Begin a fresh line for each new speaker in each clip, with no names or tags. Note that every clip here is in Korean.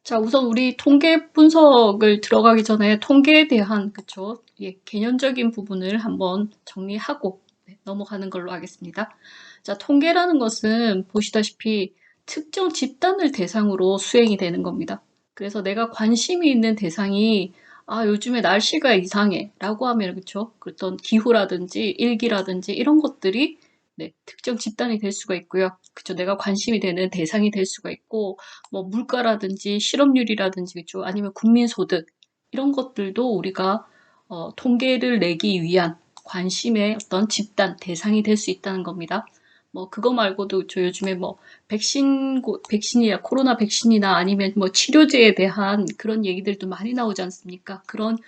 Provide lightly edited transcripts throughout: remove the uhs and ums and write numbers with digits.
자, 우선 우리 통계 분석을 들어가기 전에 통계에 대한, 그쵸? 예, 개념적인 부분을 한번 정리하고 넘어가는 걸로 하겠습니다. 자, 통계라는 것은 보시다시피 특정 집단을 대상으로 수행이 되는 겁니다. 그래서 내가 관심이 있는 대상이 요즘에 날씨가 이상해 라고 하면, 그쵸? 어떤 기후라든지 일기라든지 이런 것들이 특정 집단이 될 수가 있고요. 그쵸? 내가 관심이 되는 대상이 될 수가 있고, 뭐 물가라든지 실업률이라든지, 그쵸? 아니면 국민소득 이런 것들도 우리가 통계를 내기 위한 관심의 어떤 집단 대상이 될 수 있다는 겁니다. 뭐 그거 말고도 저 요즘에 뭐 백신이나 코로나 백신이나 아니면 뭐 치료제에 대한 그런 얘기들도 많이 나오지 않습니까? 그런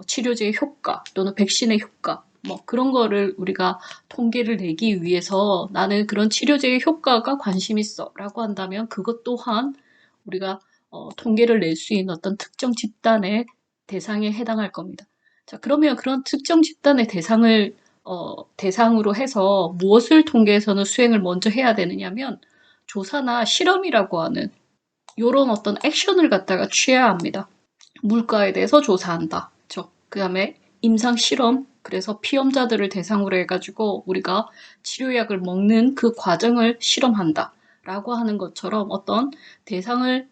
치료제의 효과 또는 백신의 효과 뭐 그런 거를 우리가 통계를 내기 위해서 나는 그런 치료제의 효과가 관심 있어 라고 한다면 그것 또한 우리가 통계를 낼 수 있는 어떤 특정 집단의 대상에 해당할 겁니다. 자, 그러면 그런 특정 집단의 대상으로 해서 무엇을 통계에서는 수행을 먼저 해야 되느냐면 조사나 실험이라고 하는 이런 어떤 액션을 갖다가 취해야 합니다. 물가에 대해서 조사한다. 그 다음에 임상 실험, 그래서 피험자들을 대상으로 해가지고 우리가 치료약을 먹는 그 과정을 실험한다. 라고 하는 것처럼 어떤 대상을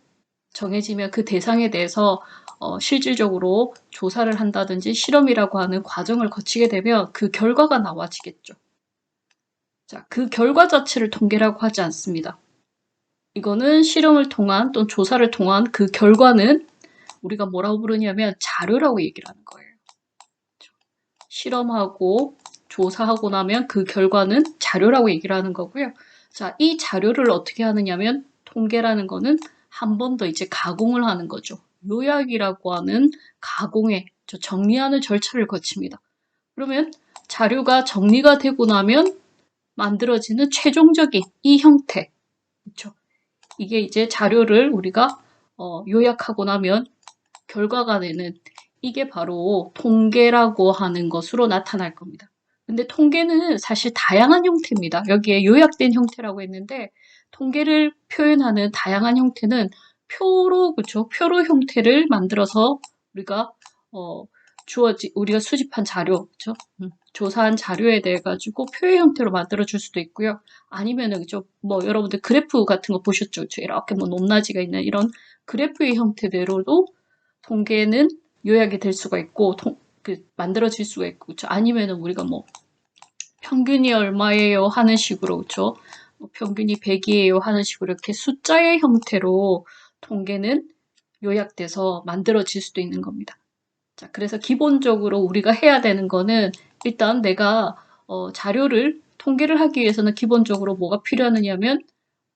정해지면 그 대상에 대해서 실질적으로 조사를 한다든지 실험이라고 하는 과정을 거치게 되면 그 결과가 나와지겠죠. 자, 그 결과 자체를 통계라고 하지 않습니다. 이거는 실험을 통한 또는 조사를 통한 그 결과는 우리가 뭐라고 부르냐면 자료라고 얘기를 하는 거예요. 실험하고 조사하고 나면 그 결과는 자료라고 얘기를 하는 거고요. 자, 이 자료를 어떻게 하느냐면 통계라는 거는 한 번 더 이제 가공을 하는 거죠. 요약이라고 하는 가공의 정리하는 절차를 거칩니다. 그러면 자료가 정리가 되고 나면 만들어지는 최종적인 이 형태. 그렇죠? 이게 이제 자료를 우리가 요약하고 나면 결과가 되는 이게 바로 통계라고 하는 것으로 나타날 겁니다. 근데 통계는 사실 다양한 형태입니다. 여기에 요약된 형태라고 했는데 통계를 표현하는 다양한 형태는 표로, 그쵸? 표로 형태를 만들어서 우리가 우리가 수집한 자료, 그쵸? 조사한 자료에 대해 가지고 표의 형태로 만들어 줄 수도 있고요. 아니면은 그죠? 뭐 여러분들 그래프 같은 거 보셨죠? 그쵸? 이렇게 뭐 높낮이가 있는 이런 그래프의 형태대로도 통계는 요약이 될 수가 있고 만들어질 수가 있고 그쵸? 아니면은 우리가 뭐 평균이 얼마예요 하는 식으로 그쵸? 평균이 100이에요 하는 식으로 이렇게 숫자의 형태로 통계는 요약돼서 만들어질 수도 있는 겁니다. 자, 그래서 기본적으로 우리가 해야 되는 거는 일단 내가 자료를 통계를 하기 위해서는 기본적으로 뭐가 필요하느냐면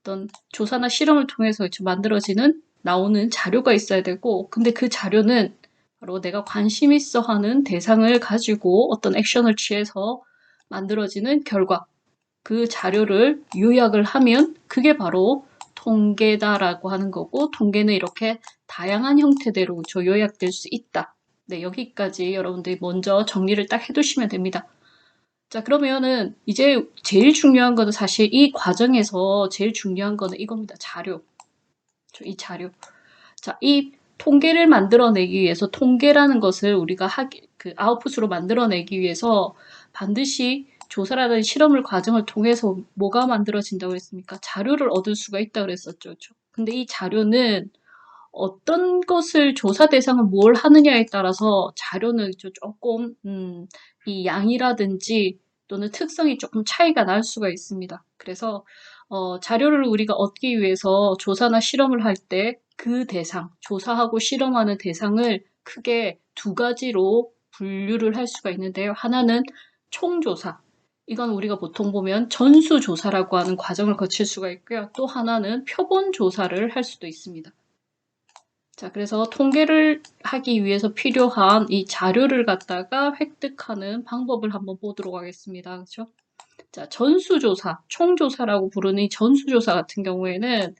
어떤 조사나 실험을 통해서 만들어지는 나오는 자료가 있어야 되고 근데 그 자료는 바로 내가 관심 있어 하는 대상을 가지고 어떤 액션을 취해서 만들어지는 결과 그 자료를 요약을 하면 그게 바로 통계다라고 하는 거고 통계는 이렇게 다양한 형태대로 요약될 수 있다. 네, 여기까지 여러분들이 먼저 정리를 딱 해두시면 됩니다. 자, 그러면은 이제 제일 중요한 거는 사실 이 과정에서 제일 중요한 거는 이겁니다. 자료. 이 자료. 자, 이 통계를 만들어내기 위해서 통계라는 것을 우리가 아웃풋으로 만들어내기 위해서 반드시 조사라든지 실험을 과정을 통해서 뭐가 만들어진다고 했습니까? 자료를 얻을 수가 있다고 그랬었죠. 그렇죠? 근데 이 자료는 어떤 것을 조사 대상을 뭘 하느냐에 따라서 자료는 조금 이 양이라든지 또는 특성이 조금 차이가 날 수가 있습니다. 그래서 자료를 우리가 얻기 위해서 조사나 실험을 할 때 그 대상, 조사하고 실험하는 대상을 크게 두 가지로 분류를 할 수가 있는데요. 하나는 총조사. 이건 우리가 보통 보면 전수조사라고 하는 과정을 거칠 수가 있고요. 또 하나는 표본조사를 할 수도 있습니다. 자, 그래서 통계를 하기 위해서 필요한 이 자료를 갖다가 획득하는 방법을 한번 보도록 하겠습니다. 그렇죠? 자, 전수조사, 총조사라고 부르는 이 전수조사 같은 경우에는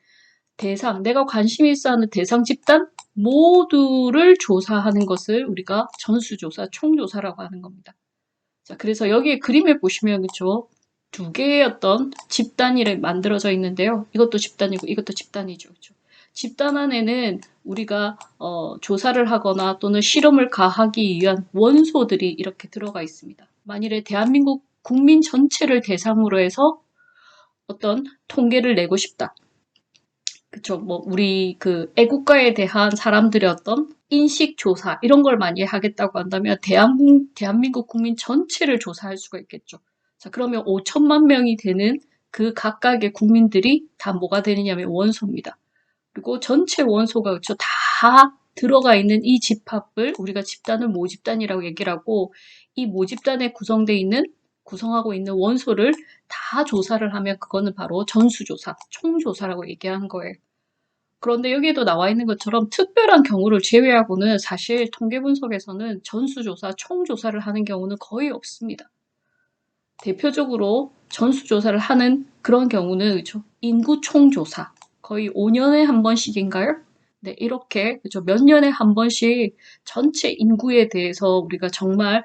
내가 관심 있어 하는 대상 집단 모두를 조사하는 것을 우리가 전수조사, 총조사라고 하는 겁니다. 자, 그래서 여기에 그림에 보시면, 그쵸? 두 개의 어떤 집단이 만들어져 있는데요. 이것도 집단이고 이것도 집단이죠. 그쵸? 집단 안에는 우리가 조사를 하거나 또는 실험을 가하기 위한 원소들이 이렇게 들어가 있습니다. 만일에 대한민국 국민 전체를 대상으로 해서 어떤 통계를 내고 싶다. 그쵸. 뭐, 우리 그 애국가에 대한 사람들의 어떤 인식 조사, 이런 걸 많이 하겠다고 한다면, 대한민국 국민 전체를 조사할 수가 있겠죠. 자, 그러면 5천만 명이 되는 그 각각의 국민들이 다 뭐가 되느냐면 원소입니다. 그리고 전체 원소가 그쵸. 다 들어가 있는 이 집합을 우리가 집단을 모집단이라고 얘기를 하고, 이 모집단에 구성하고 있는 원소를 다 조사를 하면 그거는 바로 전수조사, 총조사라고 얘기하는 거예요. 그런데 여기에도 나와 있는 것처럼 특별한 경우를 제외하고는 사실 통계 분석에서는 전수조사, 총조사를 하는 경우는 거의 없습니다. 대표적으로 전수조사를 하는 그런 경우는 그렇죠? 인구 총조사, 거의 5년에 한 번씩인가요? 네, 이렇게 그렇죠? 몇 년에 한 번씩 전체 인구에 대해서 우리가 정말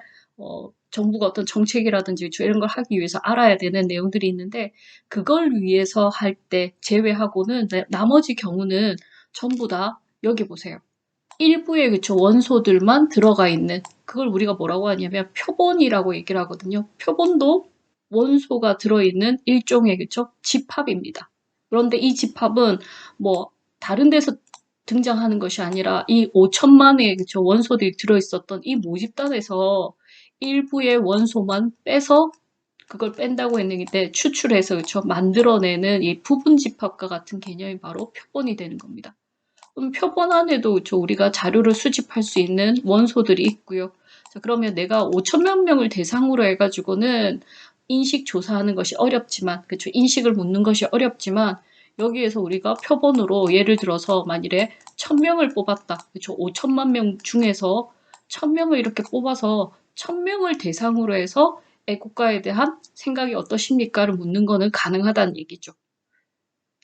정부가 어떤 정책이라든지 그렇죠? 이런 걸 하기 위해서 알아야 되는 내용들이 있는데 그걸 위해서 할 때 제외하고는 나머지 경우는 전부 다 여기 보세요. 일부의 그쵸 원소들만 들어가 있는 그걸 우리가 뭐라고 하냐면 표본이라고 얘기를 하거든요. 표본도 원소가 들어있는 일종의 그쵸 집합입니다. 그런데 이 집합은 뭐 다른 데서 등장하는 것이 아니라 이 5천만의 그쵸 원소들이 들어있었던 이 모집단에서 일부의 원소만 빼서 그걸 뺀다고 했는데 추출해서 그쵸 만들어내는 이 부분 집합과 같은 개념이 바로 표본이 되는 겁니다. 표본 안에도 그쵸, 우리가 자료를 수집할 수 있는 원소들이 있고요. 자, 그러면 내가 5천만 명을 대상으로 해가지고는 인식 조사하는 것이 어렵지만, 그쵸, 인식을 묻는 것이 어렵지만, 여기에서 우리가 표본으로 예를 들어서 만일에 1000명을 뽑았다. 그쵸, 5천만 명 중에서 1000명을 이렇게 뽑아서 1000명을 대상으로 해서 애국가에 대한 생각이 어떠십니까를 묻는 거는 가능하다는 얘기죠.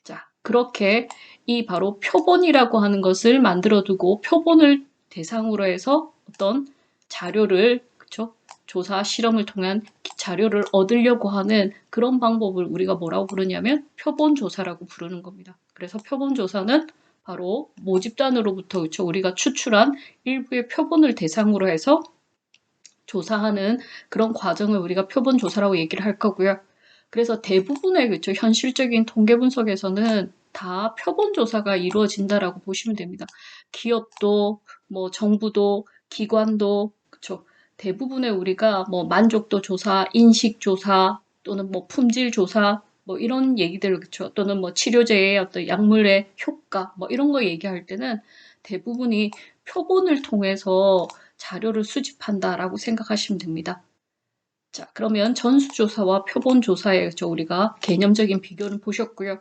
자, 그렇게 이 바로 표본이라고 하는 것을 만들어 두고 표본을 대상으로 해서 어떤 자료를 그쵸? 조사 실험을 통한 자료를 얻으려고 하는 그런 방법을 우리가 뭐라고 부르냐면 표본 조사라고 부르는 겁니다. 그래서 표본 조사는 바로 모집단으로부터 그쵸? 우리가 추출한 일부의 표본을 대상으로 해서 조사하는 그런 과정을 우리가 표본 조사라고 얘기를 할 거고요. 그래서 대부분의 그쵸 현실적인 통계 분석에서는 다 표본 조사가 이루어진다라고 보시면 됩니다. 기업도 뭐 정부도 기관도 그쵸 대부분의 우리가 뭐 만족도 조사, 인식 조사 또는 뭐 품질 조사 뭐 이런 얘기들 그쵸 또는 뭐 치료제의 어떤 약물의 효과 뭐 이런 거 얘기할 때는 대부분이 표본을 통해서 자료를 수집한다라고 생각하시면 됩니다. 자, 그러면 전수조사와 표본조사의 우리가 개념적인 비교를 보셨고요.